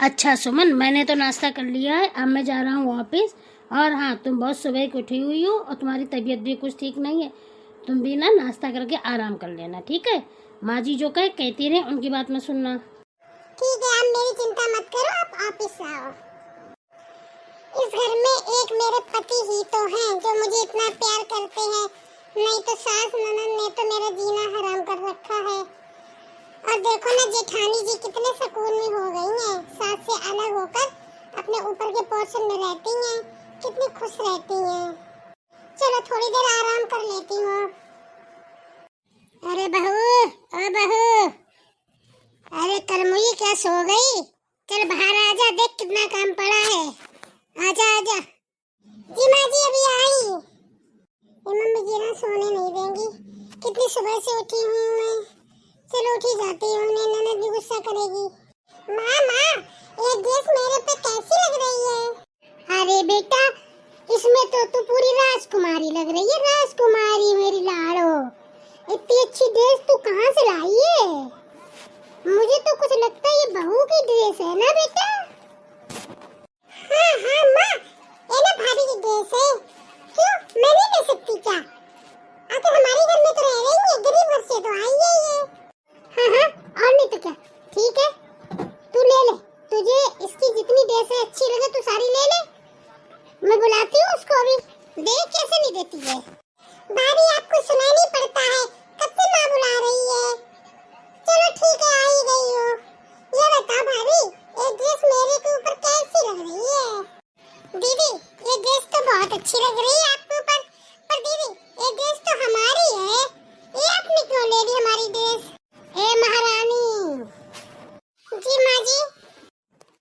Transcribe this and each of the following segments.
अच्छा सुमन, मैंने तो नाश्ता कर लिया है। अब मैं जा रहा हूँ ऑफिस। और हाँ, तुम बहुत सुबह की उठी हुई हो और तुम्हारी तबीयत भी कुछ ठीक नहीं है। तुम भी ना नाश्ता करके आराम कर लेना, ठीक है। माँ जी जो कहे कहती रहे, उनकी बात मत सुनना। ठीक है, आप मेरी चिंता मत करो, आप ऑफिस आओ। इस घर में एक मेरे पति ही तो हैं जो मुझे इतना प्यार करते हैं, नहीं तो सास ननद ने तो मेरा जीना हराम कर रखा है। और देखो ना, जेठानी जी कितने सुकून में हो गई हैं, सास से अलग होकर अपने ऊपर के पोर्शन में रहती हैं, कितनी खुश रहती हैं। चलो थोड़ी देर आराम कर लेती हूँ। अरे बहू, ओ बहू, अरे करमुई क्या सो गई? चल बाहर आजा, देख कितना काम पड़ा है। आजा आजा। जी माँ जी अभी आई। मम्मी जी ना सोने नहीं देंगी, कितनी सुबह से उठी हूँ मैं। चलो उठी जाती हूँ, ननद भी गुस्सा करेगी। माँ माँ, ये ड्रेस मेरे पे कैसी लग रही है? अरे बेटा, इसमें तो तू पूरी राजकुमारी लग रही है, राजकुमारी मेरी लाड़ो। इतनी अच्छी ड्रेस तू कहाँ से लाई है? मुझे तो कुछ लगता है ये बहू की ड्रेस है ना बेटा? हाँ हाँ माँ, ये ना भाभी की ड्रेस है। क्यों, मैं नहीं ले सकती क्या? आखिर हमारे घर में तो रह रही है, गरीब घर से तो आई है ये। हाँ हाँ, और नहीं तो क्या। ठीक है, तू ले ले, तुझे इसकी जितनी ड्रेसें अच्छी लगे तू सारी ले ले। मैं बुलाती हूँ उसको अभी, देख कैसे नहीं देती है। भाभी आपको सुनाई नहीं पड़ता है, कब से माँ बुला रही है। चलो ठीक है, आ ही गई हो। ये बताओ भाभी, ये ड्रेस मेरे के ऊपर कैसी लग रही है? दीदी, ये ड्रेस तो बहुत अच्छी लग रही है आपके ऊपर, पर दीदी ये ड्रेस तो हमारी है, ये आपने क्यों ले ली हमारी ड्रेस? ए महारानी। जी माँ जी।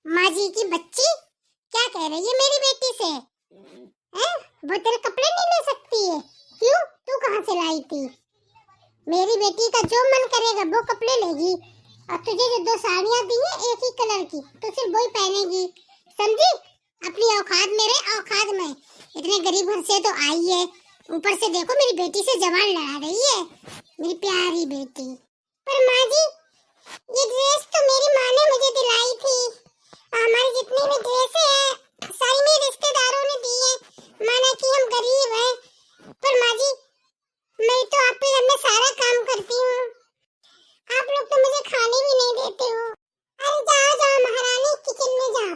माँ जी की बच्ची क्या कह रही है मेरी बेटी से? हैं? वो तेरे कपड़े नहीं ले सकती है? क्यों, तू कहाँ से लाई थी? मेरी बेटी का जो मन करेगा वो कपड़े लेगी, और तुझे जो 2 साड़ियाँ दी हैं एक ही कलर की, तो सिर्फ वही पहनेगी, समझी? अपनी औकात में रहे, औकात में। इतने गरीब घर से तो आई है, ऊपर से देखो मेरी बेटी से जबान लड़ा रही है, मेरी प्यारी बेटी। पर माँ जी, ये ड्रेस तो मेरी माँ ने मुझे दिलाई थी। हमारी जितनी भी ड्रेसें हैं सारी मेरे रिश्तेदारों ने दी है, माना कि हम गरीब हैं। पर माँ जी, मैं तो आपके घर में सारा काम करती हूँ, आप लोग तो मुझे खाने भी नहीं देते हो। अरे जाओ जाओ महारानी, किचन में जाओ,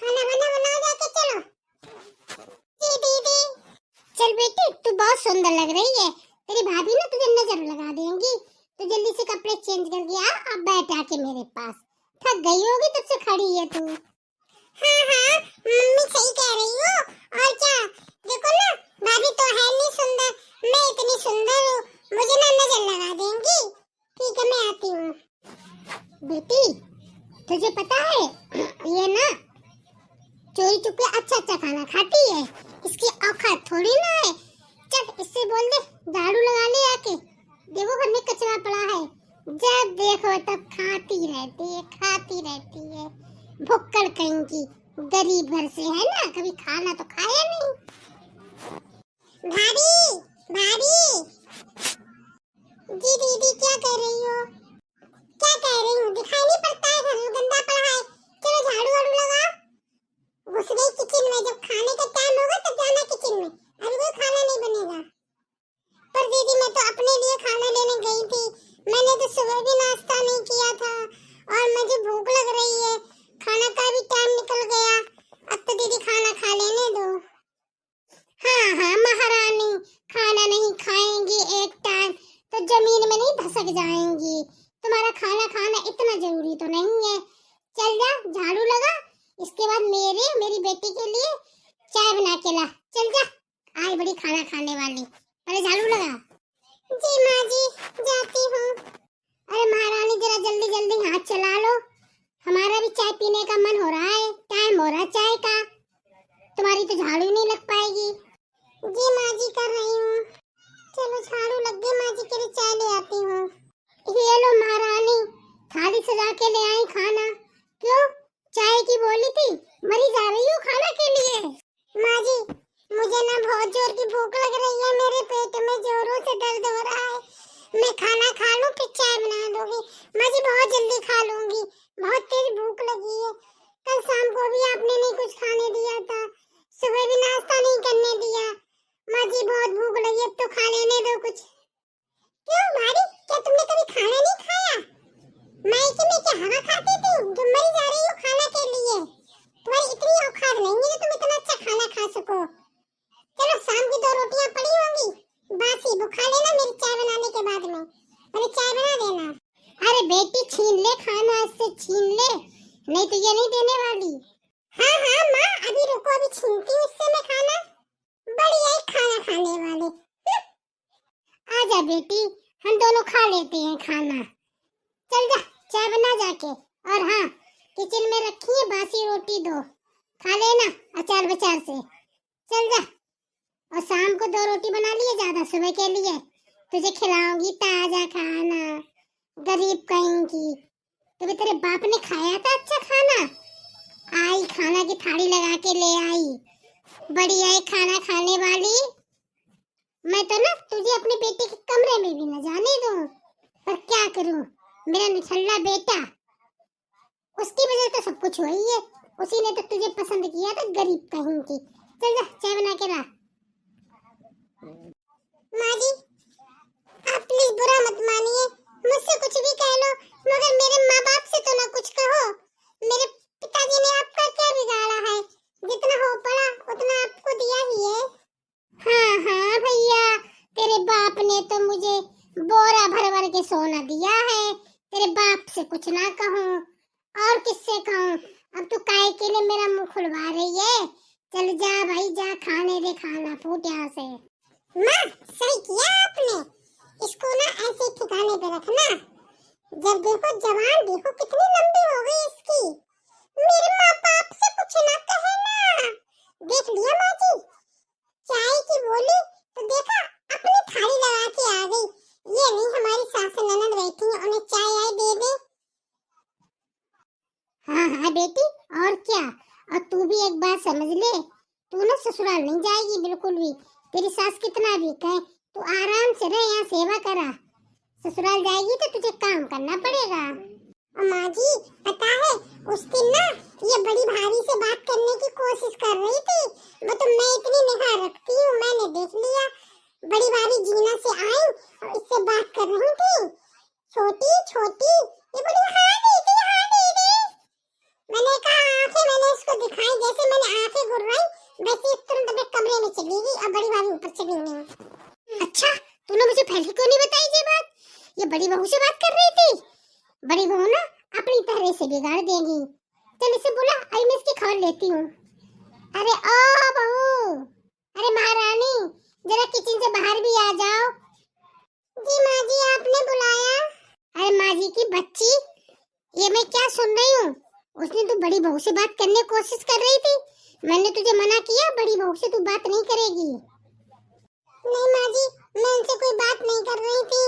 खाना बना बनाओ जाके। चलो जी दीदी। चल बेटी, तू बहुत सुंदर लग रही है, तेरी भाभी ना तुझे नजर लगा देंगी, तो जल्दी से कपड़े चेंज करके आ, अब बैठ आके मेरे पास। थक गई होगी तब से खड़ी है तू। हाँ हाँ, मम्मी सही कह रही हो। और क्या, देखो ना, भाभी तो है नहीं सुंदर, मैं इतनी सुंदर हूँ, मुझे ना नजर लगा देंगी। ठीक है, मैं आती हूँ। बेटी, तुझे पता है ये ना चोरी चुपके अच्छा अच्छा खाना खाती है, इसकी औकात थोड़ी ना है। चल इससे बोल दे झाड़ू लगा ले आके, देखो घर में कचरा पड़ा है, जब देखो तब खाती रहती है। भुक्कड़ कहीं की, गरीब घर से है ना, कभी खाना तो खाया नहीं। भाभी भाभी। जी दीदी, क्या कह रही हो? क्या कह रही हूँ, दिखाई नहीं पड़ता है, घर गंदा पड़ा है। चलो झाड़ू वाड़ू लगाओ। घुस गई किचन में, जब खाने का टाइम होगा तब जाना किचन में, अभी कोई खाना नहीं बनेगा। पर दीदी मैं तो अपने लिए खाना लेने गई थी, मैंने तो सुबह भी नाश्ता नहीं किया था, और मुझे भूख लग रही है, खाना का भी टाइम निकल गया। अब तो दीदी खाना खा लेने दो। हाँ हाँ महारानी, खाना नहीं खाएंगी एक टाइम तो जमीन में नहीं धसक जाएंगी, तुम्हारा खाना खाना इतना जरूरी तो नहीं है। चल जा, झाड़ू लगा, इसके बाद मेरी बेटी के लिए चाय बना के ला। चल जा, आज बड़ी खाना खाने वाली, पहले झाड़ू लगा। जी माँ जी, जाती हूँ। अरे महारानी, जरा जल्दी जल्दी हाथ चला लो, हमारा भी चाय पीने का मन हो रहा है, टाइम हो रहा है चाय का, तुम्हारी तो झाड़ू नहीं लग पाएगी। जी माँ जी, कर रही हूँ। चलो झाड़ू लग गई, माँ जी के लिए चाय ले आती हूँ। ये लो महारानी, थाली सजा के ले आई खाना। क्यों, चाय की बोली थी, मरी जा रही हूँ खाना के लिए। माँ जी, मुझे ना बहुत जोर की भूख लग रही है, मेरे पेट में जोरों से दर्द हो रहा है, मैं खाना खा लूँ फिर चाय बना दोगी? माँ जी बहुत जल्दी खा लूंगी, बहुत तेज भूख लगी है, नहीं तो ये नहीं देने वाली। हाँ हाँ माँ, अभी रुको, अभी छीनती हूँ इससे मैं खाना। बढ़िया है खाना खाने वाले। आजा बेटी, हम दोनों खा लेते हैं खाना। चल जा, चाय बना जाके। और हाँ, किचन में रखी है बासी रोटी, दो खा लेना अचार बचार से। चल जा। और शाम को 2 रोटी बना लिए ज्यादा, सुबह के लिए तुझे खिलाऊंगी ताजा खाना। गरीब कहीं की, तभी तेरे बाप ने खाया था अच्छा खाना। आई खाना की थाली लगा के ले आई, बढ़िया है खाना खाने वाली। मैं तो ना तुझे अपने बेटे के कमरे में भी न जाने दूं, पर क्या करूं, मेरा निठल्ला बेटा, उसकी वजह तो सब कुछ हुई है। उसी ने तो तुझे पसंद किया था, गरीब कहीं की। चल जा, चाय बना के ला। माँ जी, आप प्लीज बुरा मत मानिए, मुझसे कुछ भी कह लो, मगर मेरे माँ बाप से तो ना कुछ कहो। मेरे पिताजी ने आपका क्या बिगाड़ा है? जितना हो पड़ा उतना आपको दिया ही है। हाँ हाँ भैया, तेरे बाप ने तो मुझे बोरा भर भर के सोना दिया है। तेरे बाप से कुछ ना कहूँ और किससे कहूँ? अब तू काहे के लिए मेरा मुंह खुलवा रही है? चल जा भाई जा, खाने दे खाना, फूट यहाँ से। माँ, सही किया आपने, इसको ना ऐसे ठिकाने पे रखना। जब देखो जवान देखो कितनी लंबी हो गई इसकी। मेरे माँ बाप से कुछ ना कहे ना। देख लिया माँ जी, चाय की बोली तो देखा, अपनी थाली लगा के आ गई। ये नहीं हमारी सास ननद बैठी है, उन्हें चाय आए दे दे। हाँ हाँ बेटी, और क्या। और तू भी एक बात समझ ले, तू ना ससुराल नहीं जाएगी बिल्कुल भी। तेरी सास कितना भी कहे, तू आराम से रह, यहाँ सेवा करा। ससुराल जाएगी तो तुझे काम करना पड़ेगा। माँ जी, पता है उस दिन ना ये बड़ी भारी से बात करने की कोशिश कर रही थी। वो तो मैं इतनी निगाह रखती हूँ, मैंने देख लिया। बड़ी भारी जीना से आई और इससे बात कर रही थी। छोटी छोटी, ये बड़ी हाँ दीदी, हाँ दीदी। मैंने कहा आंखें मैंने इसको दिखाई, जैसे मैंने आंखें घुराई वैसे तुरंत अपने कमरे में चली गई और बड़ी भाभी ऊपर चली गई। अच्छा, तूने मुझे पहले क्यों नहीं बताई ये बात? ये बड़ी बहू से बात कर रही थी। बड़ी बहू ना अपनी तरह से बिगाड़ देगी। चल इसे बुला, अभी मैं इसकी खबर लेती हूँ। अरे ओ बहू, अरे महारानी, जरा किचन से बाहर भी आ जाओ। जी माँ जी, आपने बुलाया? अरे माँ जी की बच्ची, ये मैं क्या सुन रही हूँ? उसने तो बड़ी बहू से बात करने की कोशिश कर रही थी। मैंने तुझे मना किया, बड़ी बहू से तू बात नहीं करेगी। नहीं माँ जी, मैं उनसे कोई बात नहीं कर रही थी।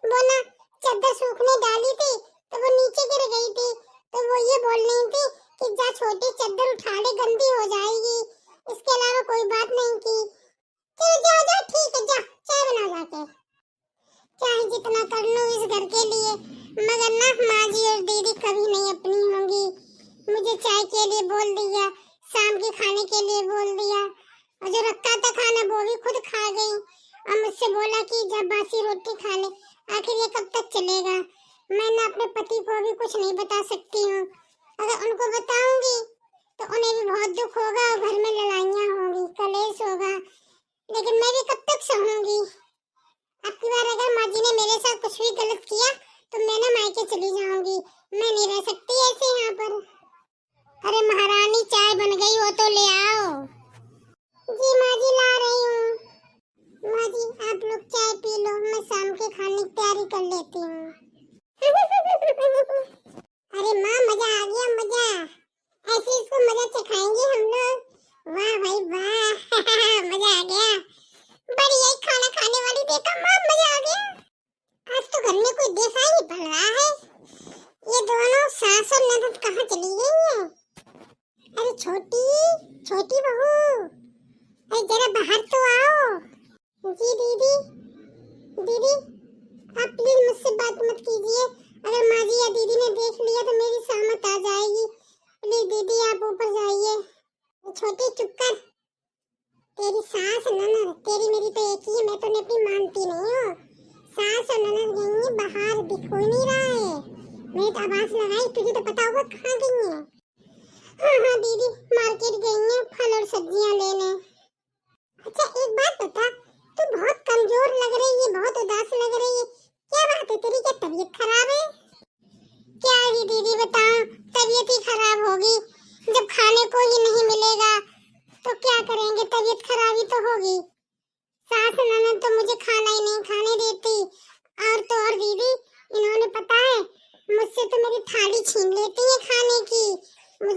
वो ना चादर सूखने डाली थी तो वो नीचे गिर गई थी, तो वो ये बोल रही थी कि जा छोटी चादर उठा ले, गंदी हो जाएगी। इसके अलावा कोई बात नहीं की। चलो जाओ जाओ, ठीक है, जा चाय बना जाके। चाहे जितना कर लो इस घर के लिए, मगर ना माँ जी और दीदी कभी नहीं अपनी होंगी। मुझे चाय के लिए बोल दिया, शाम के खाने के लिए बोल दिया, और जो रखा था खाना वो भी खुद खा गई। और मुझसे बोला कि जब बासी रोटी खा ले। आखिर ये कब तक चलेगा? मैं ना अपने पति को भी कुछ नहीं बता सकती हूँ। अगर उनको बताऊंगी तो उन्हें भी बहुत दुख होगा और घर में लड़ाइयाँ होंगी, कलेश होगा। लेकिन मैं भी कब तक सहूंगी? अब की बार अगर माँ जी ने मेरे साथ कुछ भी गलत किया तो मैं ना मायके चली जाऊंगी। मैं नहीं रह सकती ऐसे यहाँ पर। अरे महारानी, चाय बन गई हो तो ले आओ। जी माँ जी, ला रही हूँ। माँ जी आप लोग चाय पी लो, मैं शाम के खाने की तैयारी कर लेती हूँ। अरे माँ, मजा आ गया, मजा। ऐसे इसको मजा चखाएंगे हम लोग। वाह भाई वाह, मजा आ गया। बढ़िया खाना खाने वाली देखा माँ, मजा आ गया। आज तो घर में कोई देखा ही पड़ रहा है। ये दोनों सास और ननद कहाँ चली गई हैं? अरे छोटी छोटी बहू, अरे जरा बाहर तो आओ। जी दीदी, दीदी आप प्लीज मुझसे बात मत कीजिए। अगर माँ जी या दीदी ने देख लिया तो मेरी सहमत आ जाएगी। प्लीज दीदी आप ऊपर जाइए। छोटी चुप कर। तेरी सास ननद, तेरी मेरी तो एक ही है, मैं तो अपनी मानती नहीं हूँ। सास और ननद गई है बाहर, दिख ही नहीं रहा है। मैं तो आवाज लगाई, तुझे तो पता होगा कहाँ गई है। हाँ हाँ दीदी, मार्केट गई है फल और सब्जियाँ लेने। अच्छा एक बात बता, तू बहुत कमजोर लग रही है, बहुत उदास लग रही है, क्या बात है तेरी? क्या तबीयत खराब है? क्या है दीदी बताओ, तबीयत ही खराब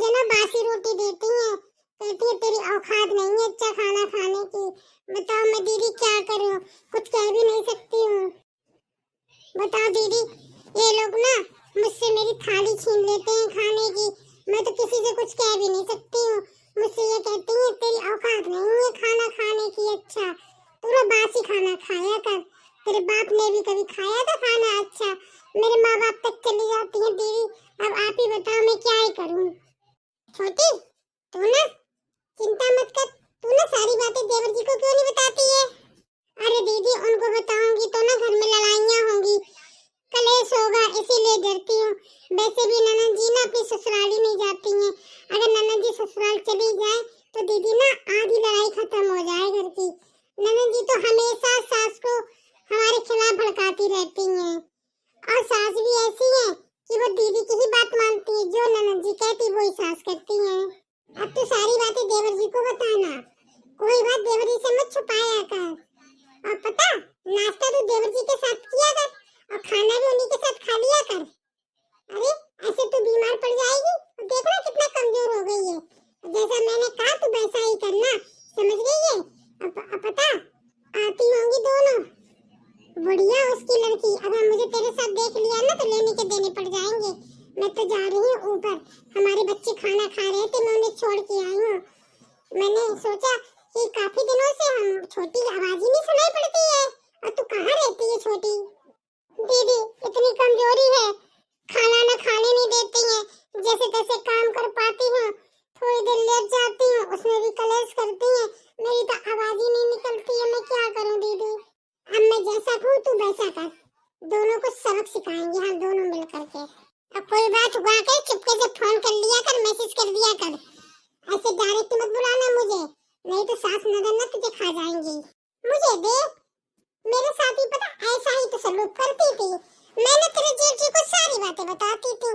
मुझे ना बासी रोटी देती हैं, कहती है तेरी औकात नहीं है अच्छा खाना खाने की। बताओ मैं दीदी क्या करूं, कुछ कह भी नहीं सकती हूँ। बताओ दीदी, ये लोग ना मुझसे मेरी थाली छीन लेते हैं खाने की, मैं तो किसी से कुछ कह भी नहीं सकती हूँ। मुझसे ये कहती हैं तेरी औकात नहीं है खाना खाने की, अच्छा तू ना बासी खाना खाया कर, तेरे बाप ने भी कभी खाया था खाना अच्छा। मेरे माँ बाप तक चली जाती है दीदी, अब आप ही बताओ मैं क्या ही करूं। छोटी तू ना चिंता मत कर, तू ना सारी बातें देवर जी को क्यों नहीं बताती है? अरे दीदी उनको बताऊंगी तो ना घर में लड़ाइयाँ होंगी, कलेश होगा, इसीलिए डरती हूँ। वैसे भी ननद जी ना अपनी ससुराली नहीं जाती हैं, अगर ननद जी ससुराल चली जाए तो दीदी ना आधी लड़ाई खत्म हो जाए घर की। ननद जी तो हमेशा सास को हमारे खिलाफ भड़काती रहती हैं, और सास भी ऐसी है कि वो दीदी की ही बात मानती है, जो ननद जी कहती वही सास करती हैं। अब तो सारी बातें देवर जी को बताना, कोई बात देवर जी से मत छुपाया कर। और पता नाश्ता तो देवर जी के साथ किया कर और खाना भी उन्हीं के साथ खा लिया कर। अरे ऐसे तो बीमार पड़ जाएगी, देखना कितना कमजोर हो गई है। जैसा मैंने कहा तू वैसा ही करना, समझ गई है? अब पता आती होंगी दोनों, बढ़िया उसकी लड़की। अगर मुझे तेरे साथ देख लिया ना तो लेने के देने पड़ जाएंगे। मैं तो जा रही हूँ ऊपर, हमारे बच्चे खाना खा रहे थे, मैं उन्हें छोड़ के आई हूँ। मैंने सोचा कि काफी दिनों से हम छोटी की आवाज ही नहीं सुनाई पड़ती है, और तू कहाँ रहती है छोटी? दीदी इतनी कमजोरी है, खाना न खाने नहीं देती हैं, जैसे तैसे काम कर पाती हूँ, थोड़ी देर लेट जाती हूँ उसमें भी कलेश करती हैं, मेरी तो आवाज ही नहीं निकलती है। मैं क्या करूँ दीदी? अब मैं जैसा कहूँ तू वैसा कर, दोनों को सबक सिखाएंगे हम दोनों मिल करके। अब कोई बात हुआ कर चुपके से फोन कर लिया कर, मैसेज कर दिया कर, ऐसे डायरेक्ट मत बुलाना मुझे, नहीं तो सास नजर न तुझे खा जाएंगी। मुझे देख मेरे साथ ही पता ऐसा ही तो सलूक करती थी, मैंने तेरे जेठ जी को सारी बातें बताती थी।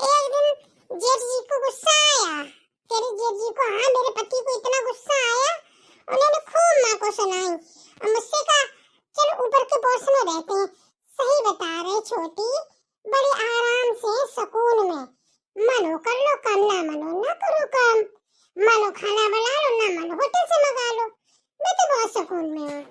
एक दिन जेठ जी को गुस्सा आया, तेरे जेठ जी को, हाँ मेरे पति को इतना गुस्सा आया, उन्होंने खूब माँ को सुनाई और मुझसे कहा चल ऊपर के पोर्शन में रहते हैं। सही बता रहे छोटी, बड़े आराम से सुकून में, मनो कर लो काम, ना मनो ना करो काम, मनो खाना बना लो, ना मनो होटल से मंगा लो, मैं तो बहुत सुकून में हूँ।